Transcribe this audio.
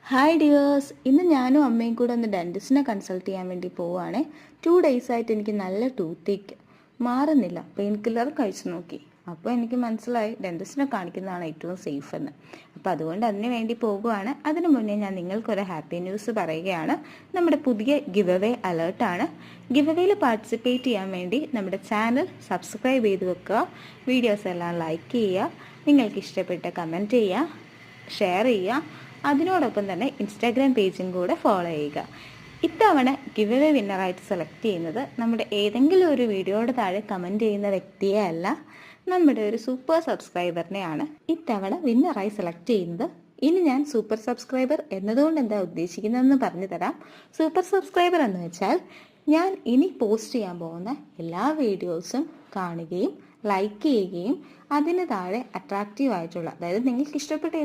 Hi dears, ഇന്ന് ഞാനും അമ്മയും കൂടെ ഒന്ന് ഡെൻറ്റിസ്റ്റിനെ കൺസൾട്ട് ചെയ്യാൻ വേണ്ടി പോവുകയാണേ. 2 days ആയിട്ട് എനിക്ക് നല്ല ടൂത്തേക്ക് മാറുന്നില്ല. പെയിൻ കില്ലർ കഴിച്ചു നോക്കി. അപ്പോൾ എനിക്ക് മനസ്സിലായി ഡെൻറ്റിസ്റ്റിനെ കാണിക്കുന്നതാണ് ഏറ്റവും സേഫ് എന്ന്. അപ്പോൾ അതുകൊണ്ട് അതിന് വേണ്ടി പോകുകയാണ്. അതിനു മുന്നേ ഞാൻ നിങ്ങൾക്കൊരു ഹാപ്പി ന്യൂസ് പറയുകയാണ്. നമ്മുടെ പുതിയ ഗിവ് അവേ അലേർട്ടാണ്. ഗിവ് അവേയിൽ പാർട്ടിസിപ്പേറ്റ് ചെയ്യാൻ വേണ്ടി നമ്മുടെ ചാനൽ സബ്സ്ക്രൈബ് ചെയ്ത് വെക്കുക, വീഡിയോസ് എല്ലാം ലൈക്ക് ചെയ്യുക, നിങ്ങൾക്ക് ഇഷ്ടപ്പെട്ട കമൻറ്റ് ചെയ്യുക, ഷെയർ ചെയ്യുക, അതിനോടൊപ്പം തന്നെ ഇൻസ്റ്റാഗ്രാം പേജും കൂടെ ഫോളോ ചെയ്യുക. ഇത്തവണ ഗിവ് അവേ വിന്നറായിട്ട് സെലക്ട് ചെയ്യുന്നത് നമ്മുടെ ഏതെങ്കിലും ഒരു വീഡിയോയുടെ താഴെ കമൻറ്റ് ചെയ്യുന്ന വ്യക്തിയെ അല്ല, നമ്മുടെ ഒരു സൂപ്പർ സബ്സ്ക്രൈബറിനെയാണ് ഇത്തവണ വിന്നറായി സെലക്ട് ചെയ്യുന്നത്. ഇനി ഞാൻ സൂപ്പർ സബ്സ്ക്രൈബർ എന്നതുകൊണ്ട് എന്താ ഉദ്ദേശിക്കുന്നതെന്ന് പറഞ്ഞു തരാം. സൂപ്പർ സബ്സ്ക്രൈബർ എന്ന് വെച്ചാൽ ഞാൻ ഇനി പോസ്റ്റ് ചെയ്യാൻ പോകുന്ന എല്ലാ വീഡിയോസും കാണുകയും ലൈക്ക് ചെയ്യുകയും അതിന് താഴെ അട്രാക്റ്റീവ് ആയിട്ടുള്ള, അതായത് നിങ്ങൾക്ക് ഇഷ്ടപ്പെട്ട